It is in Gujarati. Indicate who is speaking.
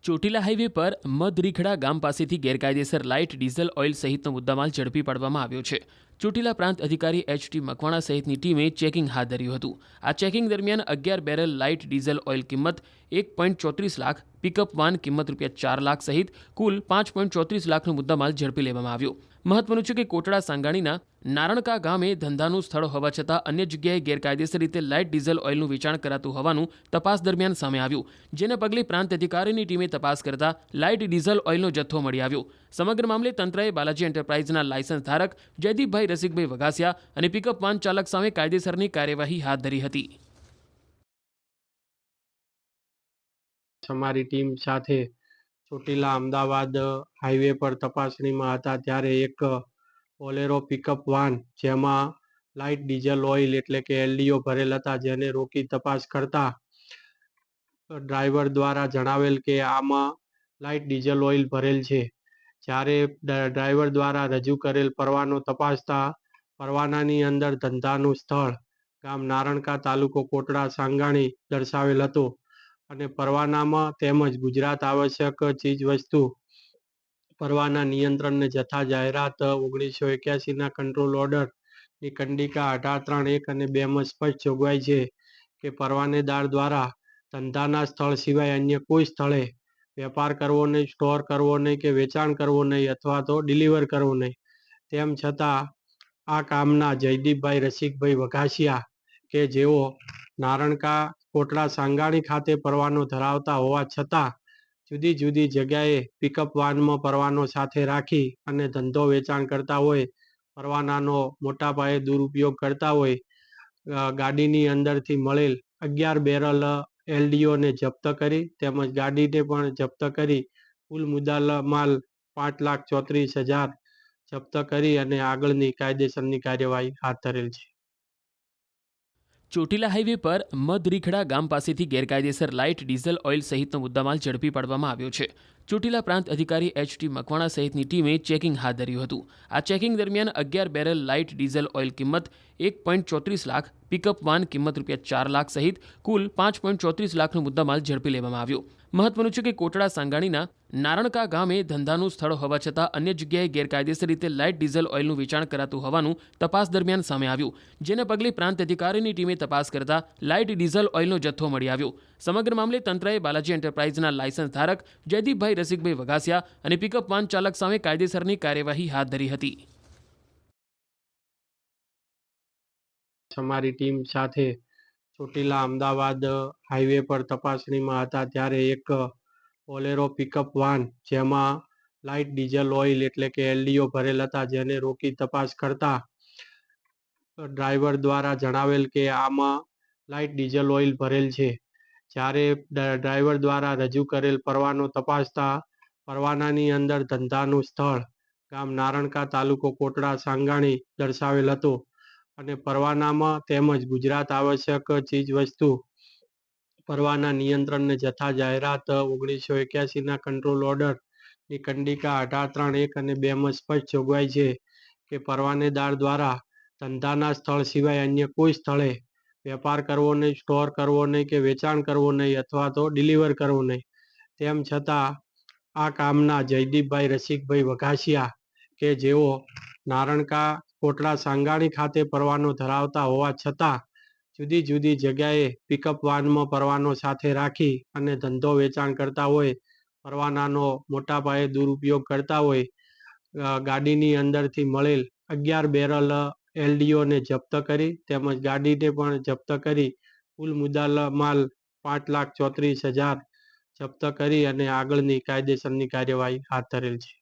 Speaker 1: ચોટીલા હાઈવે પર મધરીખડા ગામ પાસેથી ગેરકાયદેસર લાઇટ ડીઝલ ઓઇલ સહિતનો મુદ્દામાલ ઝડપી પાડવામાં આવ્યો છે. ચોટીલા પ્રાંત અધિકારી એચ.ટી. મકવાણા સહિતની ટીમે ચેકિંગ હાથ ધર્યું હતું. આ ચેકિંગ દરમિયાન 11 બેરલ લાઇટ ડીઝલ ઓઇલ કિંમત 1.34 લાખ, પિકઅપ વાન કિંમત ₹4 લાખ સહિત કુલ 5.34 લાખનો મુદ્દામાલ ઝડપી લેવામાં આવ્યો. મહત્વનું છે કે કોટડા સાંગાણીના નારણકા ગામે ધંધાનું સ્થળ હોવા છતાં અન્ય જગ્યાએ ગેરકાયદેસર રીતે લાઇટ ડીઝલ ઓઇલનું વેચાણ કરાતું હોવાનું તપાસ દરમિયાન સામે આવ્યું, જેને પગલે પ્રાંત અધિકારીની ટીમે તપાસ કરતા લાઇટ ડીઝલ ઓઇલનો જથ્થો મળી આવ્યો. સમગ્ર મામલે તંત્રએ બાલાજી એન્ટરપ્રાઇઝના લાયસન્સ ધારક જયદીપભાઈ રસિકભાઈ વઘાસિયા અને પિકઅપ વાન ચાલક સામે કાયદેસરની કાર્યવાહી હાથ ધરી હતી.
Speaker 2: અમારી ટીમ સાથે ચોટીલા અમદાવાદ હાઈવે પર તપાસણીમાં હતા ત્યારે એક બોલેરો પિકઅપ વાન જેમાં લાઇટ ડીઝલ ઓઇલ એટલે કે એલડીઓ ભરેલ હતા, જેને રોકી તપાસ કરતા ડ્રાઈવર દ્વારા જણાવેલ કે આમાં લાઇટ ડીઝલ ઓઇલ ભરેલ છે. જ્યારે ડ્રાઈવર દ્વારા રજૂ કરેલ પરવાનો તપાસતા પરવાનાની અંદર ધંધાનું સ્થળ ગામ નારણકા, તાલુકો કોટડા સાંગાણી દર્શાવેલ હતો અને પરવાનામાં તેમજ ગુજરાત આવશ્યક ચીજવસ્તુ પરવાના નિયંત્રણ ને જથ્થા જાહેરાત 1981ના કંટ્રોલ ઓર્ડરની કંડિકા 18(3)(1) અને 2માં સ્પષ્ટ જોગવાઈ છે કે પરવાનેદાર દ્વારા ધંધાના સ્થળ સિવાય અન્ય કોઈ સ્થળે વેપાર કરવો નહીં, સ્ટોર કરવો નહીં કે વેચાણ કરવું નહીં અથવા તો ડિલિવર કરવું નહીં. તેમ છતાં આ કામના જયદીપભાઈ રસિકભાઈ વઘાસિયા કે જેઓ નારણકા કોટડા સાંગાણી ખાતે પરવાનો ધરાવતા હોવા છતાં જુદી જુદી જગ્યાએ પિકઅપ વાનમાં પરવાનો સાથે રાખી અને ધંધો વેચાણ કરતા હોય, પરવાનાનો મોટા પાયે દુરુપયોગ કરતા હોય, ગાડીની અંદરથી મળેલ 11 બેરલ એલડીઓને જપ્ત કરી તેમજ ગાડીને પણ જપ્ત કરી કુલ મુદ્દામાલ 5,34,000 જપ્ત કરી અને આગળની કાયદેસરની કાર્યવાહી હાથ ધરેલ છે.
Speaker 1: ચોટીલા હાઈવે પર મધરીખડા ગામ પાસેથી ગેરકાયદેસર લાઇટ ડીઝલ ઓઇલ સહિતનો મુદ્દામાલ ઝડપી પાડવામાં આવ્યો છે. ચોટીલા પ્રાંત અધિકારી એચ.ટી. મકવાણા સહિતની ટીમે ચેકિંગ હાથ ધર્યું હતું. આ ચેકિંગ દરમિયાન 11 બેરલ લાઇટ ડીઝલ ઓઇલ કિંમત 1.34 લાખ, પિકઅપ વાન કિંમત ₹4 લાખ સહિત કુલ 5.34 લાખનો મુદ્દામાલ ઝડપી લેવામાં આવ્યો. મહત્વનું છે કે કોટડા સાંગાણીના નારણકા ગામે ધંધાનું સ્થળ હોવા છતાં અન્ય જગ્યાએ ગેરકાયદેસર રીતે લાઇટ ડીઝલ ઓઇલનું વેચાણ કરાતું હોવાનું તપાસ દરમિયાન સામે આવ્યું, જેને પગલે પ્રાંત અધિકારીની ટીમે તપાસ કરતા લાઇટ ડીઝલ ઓઇલનો જથ્થો મળી આવ્યો. સમગ્ર મામલે તંત્રએ બાલાજી એન્ટરપ્રાઇઝના લાયસન્સ ધારક જયદીપભાઈ રસિકભાઈ વઘાસિયા અને પિકઅપ વાન ચાલક સામે કાયદેસરની કાર્યવાહી હાથ ધરી હતી.
Speaker 2: અમારી ટીમ સાથે ચોટીલા અમદાવાદ હાઈવે પર તપાસણીમાં હતા ત્યારે એક બોલેરો પિકઅપ વાન જેમાં લાઇટ ડીઝલ ઓઇલ એટલે કે એલડીઓ ભરેલ હતા, જેને રોકી તપાસ કરતા ડ્રાઈવર દ્વારા જણાવેલ કે આમાં લાઇટ ડીઝલ ઓઇલ ભરેલ છે. જ્યારે ડ્રાઈવર દ્વારા રજૂ કરેલ પરવાનો તપાસતા પરવાનાની અંદર ધંધાનું સ્થળ ગામ નારણકા, તાલુકો કોટડા સાંગાણી દર્શાવેલ હતો અને પરવાનામાં તેમજ ગુજરાત આવશ્યક ચીજવસ્તુ પરવાના નિયંત્રણ ને જથ્થા જાહેરાત 1981ના કંટ્રોલ ઓર્ડરની કંડિકા 18(3)(1) અને 2માં સ્પષ્ટ જોગવાઈ છે કે પરવાનેદાર દ્વારા ધંધાના સ્થળ સિવાય અન્ય કોઈ સ્થળે વેપાર કરવો નહીં, સ્ટોર કરવો નહીં કે વેચાણ કરવું નહીં અથવા તો ડિલિવર કરવું નહીં. તેમ છતાં આ કામના જયદીપભાઈ રસિકભાઈ વઘાસિયા કે જેઓ નારણકા કોટડા સાંગાણી ખાતે પરવાનો ધરાવતા હોવા છતાં જુદી જુદી જગ્યાએ પિકઅપ વાનમાં પરવાનો સાથે રાખી અને ધંધો વેચાણ કરતા હોય, પરવાનાનો મોટા પાયે દુરુપયોગ કરતા હોય, ગાડીની અંદરથી મળેલ 11 બેરલ એલડીઓને જપ્ત કરી તેમજ ગાડીને પણ જપ્ત કરી કુલ મુદ્દામાલ 5,34,000 જપ્ત કરી અને આગળની કાયદેસરની કાર્યવાહી હાથ ધરેલ છે.